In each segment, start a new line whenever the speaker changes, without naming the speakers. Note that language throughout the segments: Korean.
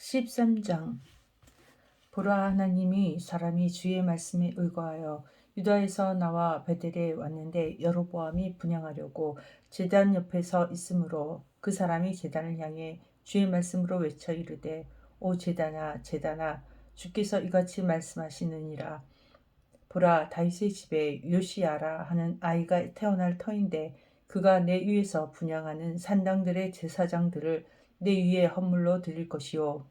13장. 보라, 하나님이 사람이 주의 말씀에 의거하여 유다에서 나와 베델에 왔는데 여로보암이 분향하려고 제단 옆에 서 있으므로 그 사람이 제단을 향해 주의 말씀으로 외쳐 이르되, 오 제단아 제단아, 주께서 이같이 말씀하시느니라. 보라, 다윗의 집에 요시야라 하는 아이가 태어날 터인데 그가 내 위에서 분향하는 산당들의 제사장들을 내 위에 헌물로 드릴 것이요,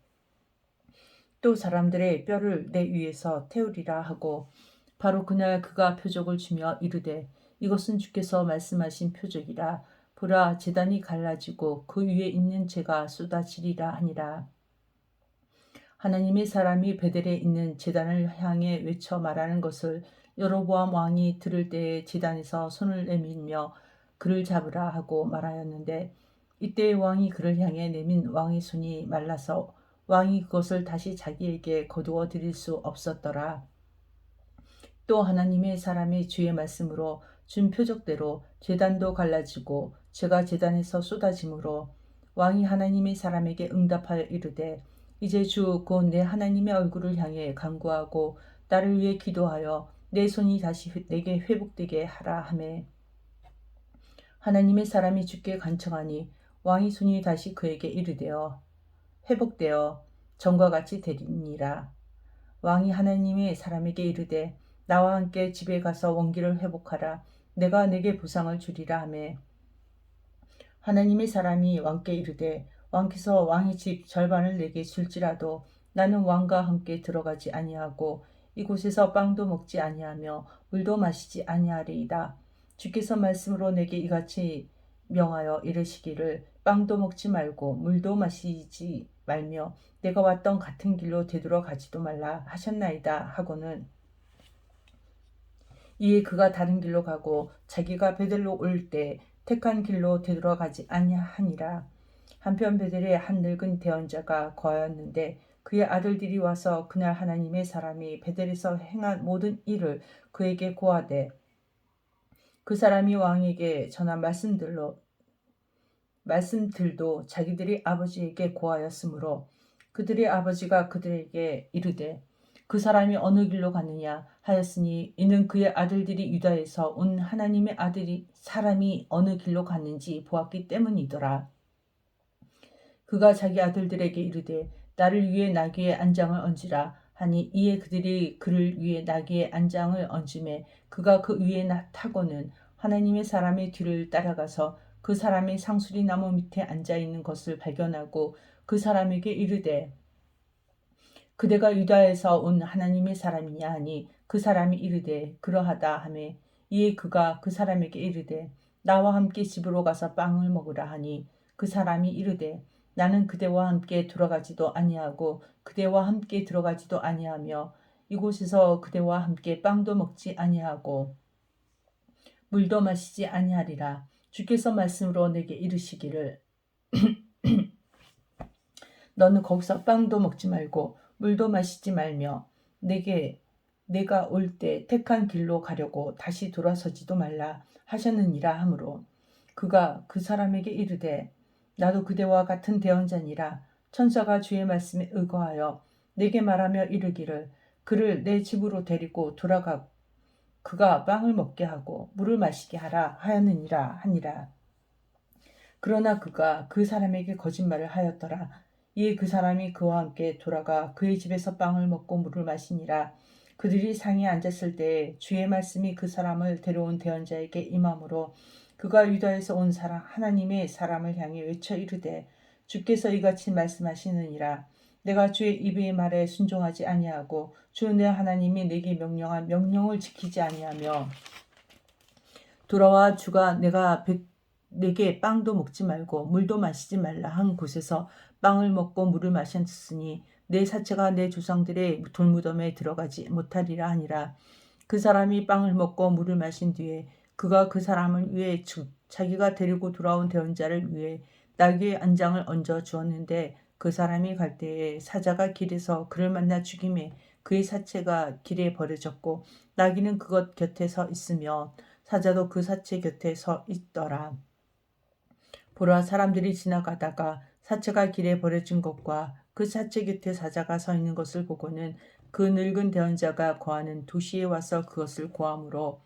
또 사람들의 뼈를 내 위에서 태우리라 하고, 바로 그날 그가 표적을 주며 이르되, 이것은 주께서 말씀하신 표적이라. 보라, 제단이 갈라지고 그 위에 있는 재가 쏟아지리라 하니라. 하나님의 사람이 베델에 있는 제단을 향해 외쳐 말하는 것을 여로보암 왕이 들을 때에 제단에서 손을 내밀며 그를 잡으라 하고 말하였는데, 이때 왕이 그를 향해 내민 왕의 손이 말라서 왕이 그것을 다시 자기에게 거두어 드릴 수 없었더라. 또 하나님의 사람이 주의 말씀으로 준 표적대로 제단도 갈라지고 제가 제단에서 쏟아지므로 왕이 하나님의 사람에게 응답하여 이르되, 이제 주 곧 내 하나님의 얼굴을 향해 간구하고 나를 위해 기도하여 내 손이 다시 내게 회복되게 하라 하매, 하나님의 사람이 주께 간청하니 왕의 손이 다시 그에게 이르되어 회복되어 전과 같이 되리니라. 왕이 하나님의 사람에게 이르되, 나와 함께 집에 가서 원기를 회복하라. 내가 내게 보상을 주리라 하매, 하나님의 사람이 왕께 이르되, 왕께서 왕의 집 절반을 내게 줄지라도 나는 왕과 함께 들어가지 아니하고 이곳에서 빵도 먹지 아니하며 물도 마시지 아니하리이다. 주께서 말씀으로 내게 이같이 명하여 이르시기를, 빵도 먹지 말고 물도 마시지 말며 내가 왔던 같은 길로 되돌아가지도 말라 하셨나이다 하고는, 이에 그가 다른 길로 가고 자기가 베델로 올 때 택한 길로 되돌아가지 아니하니라. 한편 베델에 한 늙은 대언자가 거하였는데 그의 아들들이 와서 그날 하나님의 사람이 베델에서 행한 모든 일을 그에게 고하되, 그 사람이 왕에게 전한 말씀들도 자기들이 아버지에게 고하였으므로 그들의 아버지가 그들에게 이르되, 그 사람이 어느 길로 갔느냐 하였으니, 이는 그의 아들들이 유다에서 온 하나님의 사람이 어느 길로 갔는지 보았기 때문이더라. 그가 자기 아들들에게 이르되, 나를 위해 나귀의 안장을 얹으라 하니, 이에 그들이 그를 위해 나귀의 안장을 얹음에 그가 그 위에 타고는 하나님의 사람의 뒤를 따라가서 그 사람이 상수리 나무 밑에 앉아 있는 것을 발견하고 그 사람에게 이르되, 그대가 유다에서 온 하나님의 사람이냐 하니, 그 사람이 이르되 그러하다 하매, 이에 그가 그 사람에게 이르되, 나와 함께 집으로 가서 빵을 먹으라 하니, 그 사람이 이르되, 나는 그대와 함께 들어가지도 아니하고 그대와 함께 들어가지도 아니하며 이곳에서 그대와 함께 빵도 먹지 아니하고 물도 마시지 아니하리라. 주께서 말씀으로 내게 이르시기를, 너는 거기서 빵도 먹지 말고 물도 마시지 말며 내가 올 때 택한 길로 가려고 다시 돌아서지도 말라 하셨느니라 하므로, 그가 그 사람에게 이르되, 나도 그대와 같은 대언자니라. 천사가 주의 말씀에 의거하여 내게 말하며 이르기를, 그를 내 집으로 데리고 돌아가 그가 빵을 먹게 하고 물을 마시게 하라 하였느니라 하니라. 그러나 그가 그 사람에게 거짓말을 하였더라. 이에 그 사람이 그와 함께 돌아가 그의 집에서 빵을 먹고 물을 마시니라. 그들이 상에 앉았을 때에 주의 말씀이 그 사람을 데려온 대언자에게 임함으로, 그가 유다에서 온 하나님의 사람을 향해 외쳐 이르되, 주께서 이같이 말씀하시느니라. 내가 주의 입의 말에 순종하지 아니하고 주 내 하나님이 내게 명령한 명령을 지키지 아니하며 돌아와 주가 내게 빵도 먹지 말고 물도 마시지 말라 한 곳에서 빵을 먹고 물을 마셨으니 내 사체가 내 조상들의 돌무덤에 들어가지 못하리라 하니라. 그 사람이 빵을 먹고 물을 마신 뒤에 그가 그 사람을 위해 자기가 데리고 돌아온 대언자를 위해 나귀의 안장을 얹어 주었는데, 그 사람이 갈 때에 사자가 길에서 그를 만나 죽임에 그의 사체가 길에 버려졌고 나귀는 그것 곁에 서 있으며 사자도 그 사체 곁에 서 있더라. 보라, 사람들이 지나가다가 사체가 길에 버려진 것과 그 사체 곁에 사자가 서 있는 것을 보고는 그 늙은 대언자가 거하는 도시에 와서 그것을 고함으로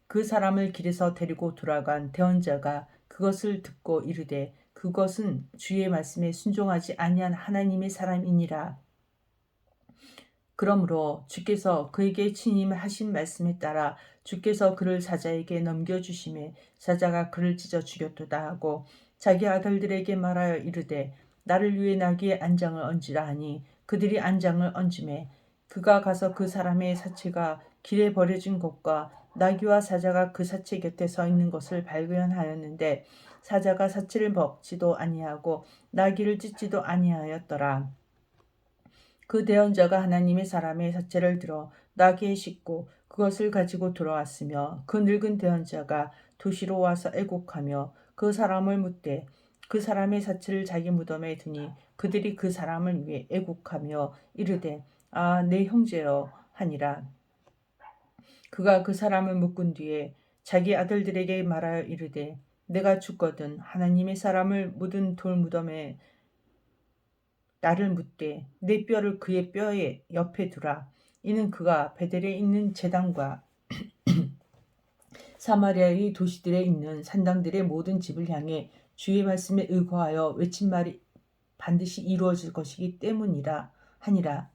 그 사람을 길에서 데리고 돌아간 대언자가 그것을 듣고 이르되 그것은 주의 말씀에 순종하지 아니한 하나님의 사람이니라. 그러므로 주께서 그에게 친히 하신 말씀에 따라 주께서 그를 사자에게 넘겨주심에 사자가 그를 찢어 죽였도다 하고 자기 아들들에게 말하여 이르되 나를 위해 나귀의 안장을 얹으라 하니 그들이 안장을 얹음에 그가 가서 그 사람의 사체가 길에 버려진 것과 나귀와 사자가 그 사체 곁에 서 있는 것을 발견하였는데 사자가 사체를 먹지도 아니하고 나귀를 찢지도 아니하였더라. 그 대언자가 하나님의 사람의 사체를 들어 나귀에 싣고 그것을 가지고 돌아왔으며 그 늙은 대언자가 도시로 와서 애곡하며 그 사람을 묻되 그 사람의 사체를 자기 무덤에 두니 그들이 그 사람을 위해 애곡하며 이르되 아 내 형제여 하니라. 그가 그 사람을 묶은 뒤에 자기 아들들에게 말하여 이르되 내가 죽거든 하나님의 사람을 묻은 돌 무덤에 나를 묻되 내 뼈를 그의 뼈에 옆에 두라. 이는 그가 베델에 있는 제단과 사마리아의 도시들에 있는 산당들의 모든 집을 향해 주의 말씀에 의거하여 외친 말이 반드시 이루어질 것이기 때문이라 하니라.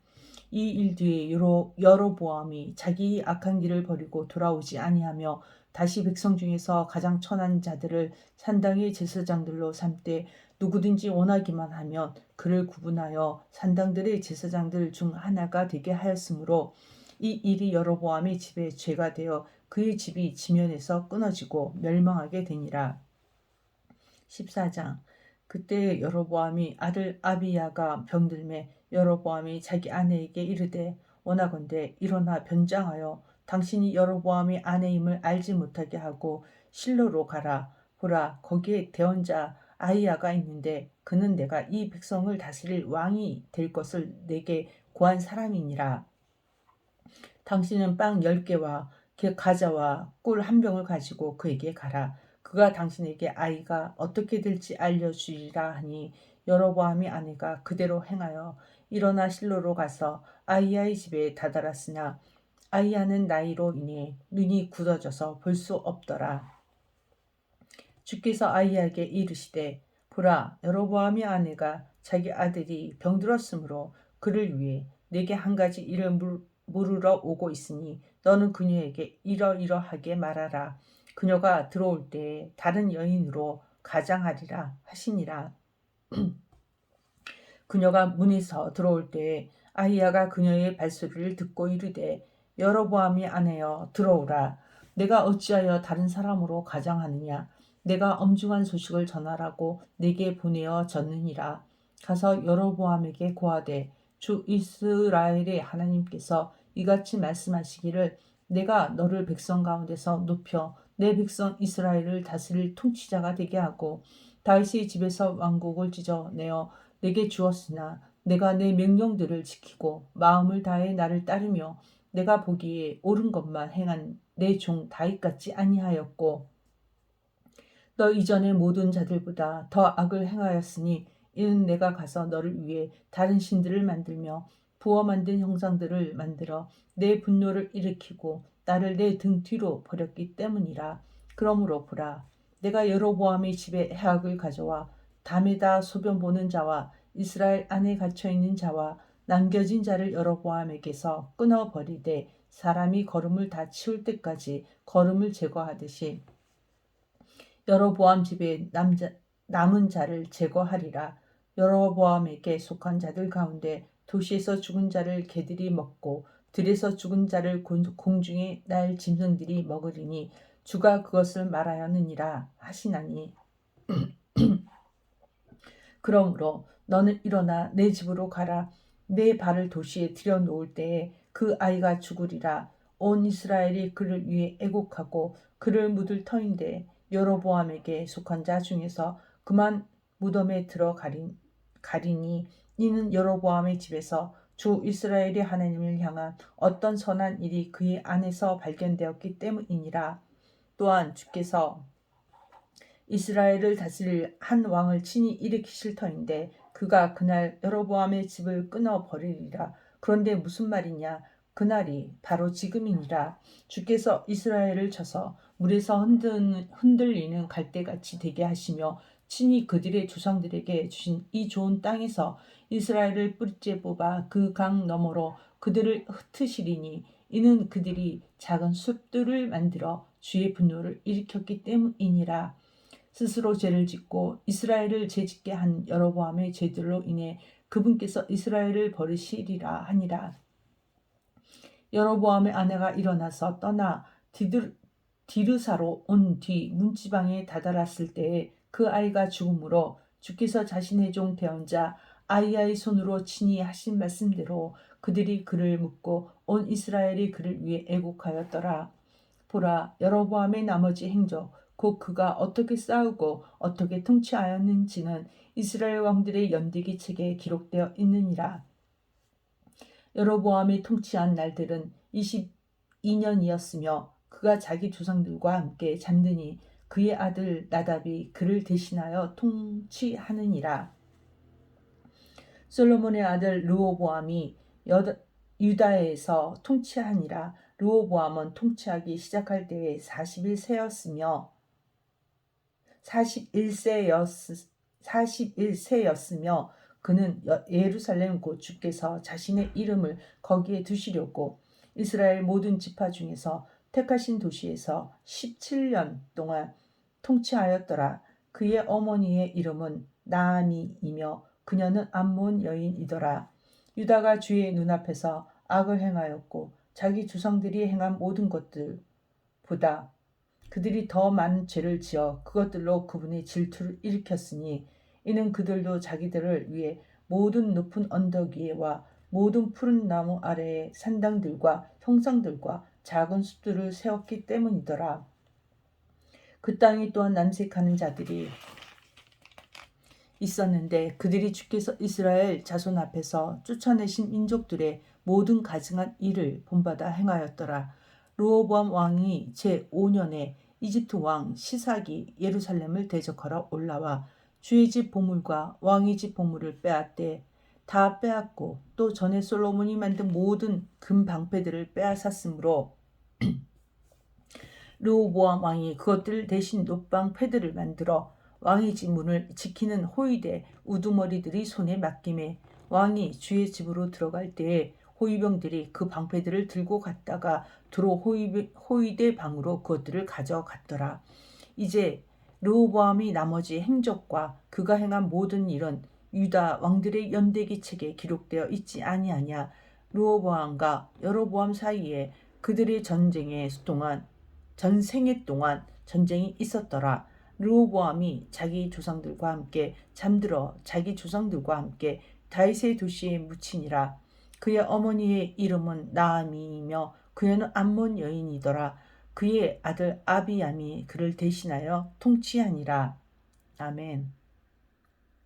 이 일 뒤에 여로보암이 자기 악한 길을 버리고 돌아오지 아니하며 다시 백성 중에서 가장 천한 자들을 산당의 제사장들로 삼되 누구든지 원하기만 하면 그를 구분하여 산당들의 제사장들 중 하나가 되게 하였으므로 이 일이 여로보암의 집에 죄가 되어 그의 집이 지면에서 끊어지고 멸망하게 되니라. 14장. 그때 여로보암이 아들 아비야가 병들매 여로보암이 자기 아내에게 이르되 원하건대 일어나 변장하여 당신이 여로보암의 아내임을 알지 못하게 하고 실로로 가라. 보라 거기에 대언자 아이야가 있는데 그는 내가 이 백성을 다스릴 왕이 될 것을 내게 고한 사람이니라. 당신은 빵 10개와 과자와 꿀 한 병을 가지고 그에게 가라. 그가 당신에게 아이가 어떻게 될지 알려주리라 하니 여로보암의 아내가 그대로 행하여 일어나 실로로 가서 아이야의 집에 다다랐으나 아이야는 나이로 인해 눈이 굳어져서 볼 수 없더라. 주께서 아이야에게 이르시되 보라 여로보암의 아내가 자기 아들이 병들었으므로 그를 위해 내게 한 가지 일을 물으러 오고 있으니 너는 그녀에게 이러이러하게 말하라. 그녀가 들어올 때에 다른 여인으로 가장하리라 하시니라. 그녀가 문에서 들어올 때에 아히야가 그녀의 발소리를 듣고 이르되 여로보암의 아내여 들어오라. 내가 어찌하여 다른 사람으로 가장하느냐. 내가 엄중한 소식을 전하라고 내게 보내어 졌느니라. 가서 여로보암에게 고하되 주 이스라엘의 하나님께서 이같이 말씀하시기를 내가 너를 백성 가운데서 높여 내 백성 이스라엘을 다스릴 통치자가 되게 하고 다윗의 집에서 왕국을 찢어내어 내게 주었으나 내가 내 명령들을 지키고 마음을 다해 나를 따르며 내가 보기에 옳은 것만 행한 내 종 다윗 같지 아니하였고 너 이전의 모든 자들보다 더 악을 행하였으니 이는 내가 가서 너를 위해 다른 신들을 만들며 부어 만든 형상들을 만들어 내 분노를 일으키고 나를 내 등 뒤로 버렸기 때문이라. 그러므로 보라 내가 여로보암의 집에 해악을 가져와 담에다 소변 보는 자와 이스라엘 안에 갇혀 있는 자와 남겨진 자를 여로보암에게서 끊어버리되 사람이 거름을 다 치울 때까지 거름을 제거하듯이 여로보암 집에 남은 자를 제거하리라. 여로보암에게 속한 자들 가운데 도시에서 죽은 자를 개들이 먹고 들에서 죽은 자를 공중에 날 짐승들이 먹으리니 주가 그것을 말하였느니라 하시나니 그러므로 너는 일어나 내 집으로 가라. 내 발을 도시에 들여놓을 때에 그 아이가 죽으리라. 온 이스라엘이 그를 위해 애곡하고 그를 묻을 터인데 여로보암에게 속한 자 중에서 그만 무덤에 가리니 이는 여로보암의 집에서 주 이스라엘의 하나님을 향한 어떤 선한 일이 그의 안에서 발견되었기 때문이니라. 또한 주께서 이스라엘을 다스릴 한 왕을 친히 일으키실 터인데 그가 그날 여로보암의 집을 끊어 버리리라. 그런데 무슨 말이냐? 그날이 바로 지금이니라. 주께서 이스라엘을 쳐서 물에서 흔들리는 갈대같이 되게 하시며 친히 그들의 조상들에게 주신 이 좋은 땅에서 이스라엘을 뿌리째 뽑아 그 강 너머로 그들을 흩으시리니 이는 그들이 작은 숲들을 만들어 주의 분노를 일으켰기 때문이니라. 스스로 죄를 짓고 이스라엘을 죄짓게 한 여로보암의 죄들로 인해 그분께서 이스라엘을 버리시리라 하니라. 여로보암의 아내가 일어나서 떠나 디르사로 온 뒤 문지방에 다다랐을 때에 그 아이가 죽음으로 주께서 자신의 종 대언자 아이야의 손으로 친히 하신 말씀대로 그들이 그를 묻고 온 이스라엘이 그를 위해 애곡하였더라. 보라, 여로보암의 나머지 행적 곧 그가 어떻게 싸우고 어떻게 통치하였는지는 이스라엘 왕들의 연대기 책에 기록되어 있느니라. 여로보암이 통치한 날들은 22년이었으며 그가 자기 조상들과 함께 잠드니 그의 아들 나답이 그를 대신하여 통치하느니라. 솔로몬의 아들 르호보암이 유다에서 통치하니라. 르호보암은 통치하기 시작할 때에 41세였으며 그는 예루살렘 곧 주께서 자신의 이름을 거기에 두시려고 이스라엘 모든 지파 중에서 택하신 도시에서 17년 동안 통치하였더라. 그의 어머니의 이름은 나아미이며 그녀는 암몬 여인이더라. 유다가 주의 눈앞에서 악을 행하였고 자기 조상들이 행한 모든 것들보다 그들이 더 많은 죄를 지어 그것들로 그분의 질투를 일으켰으니 이는 그들도 자기들을 위해 모든 높은 언덕 위에와 모든 푸른 나무 아래에 산당들과 형상들과 작은 숲들을 세웠기 때문이더라. 그 땅이 또한 남색하는 자들이 있었는데 그들이 주께서 이스라엘 자손 앞에서 쫓아내신 민족들의 모든 가증한 일을 본받아 행하였더라. 르호보암 왕이 제5년에 이집트 왕 시삭이 예루살렘을 대적하러 올라와 주의 집 보물과 왕의 집 보물을 빼앗되 다 빼앗고 또 전에 솔로몬이 만든 모든 금 방패들을 빼앗았으므로 르호보암 왕이 그것들 대신 높방 패들을 만들어 왕의 집 문을 지키는 호위대 우두머리들이 손에 맡김에 왕이 주의 집으로 들어갈 때에 호위병들이 그 방패들을 들고 갔다가 도로 호위대 방으로 그것들을 가져갔더라. 이제 르호보암이 나머지 행적과 그가 행한 모든 일은 유다 왕들의 연대기 책에 기록되어 있지 아니하냐. 르호보암과 여로보암 사이에 그들의 전생애 동안 전쟁이 있었더라. 르호보암이 자기 조상들과 함께 잠들어 자기 조상들과 함께 다윗의 도시에 묻히니라. 그의 어머니의 이름은 나아미이며 그녀는 암몬 여인이더라. 그의 아들 아비암이 그를 대신하여 통치하니라. 아멘.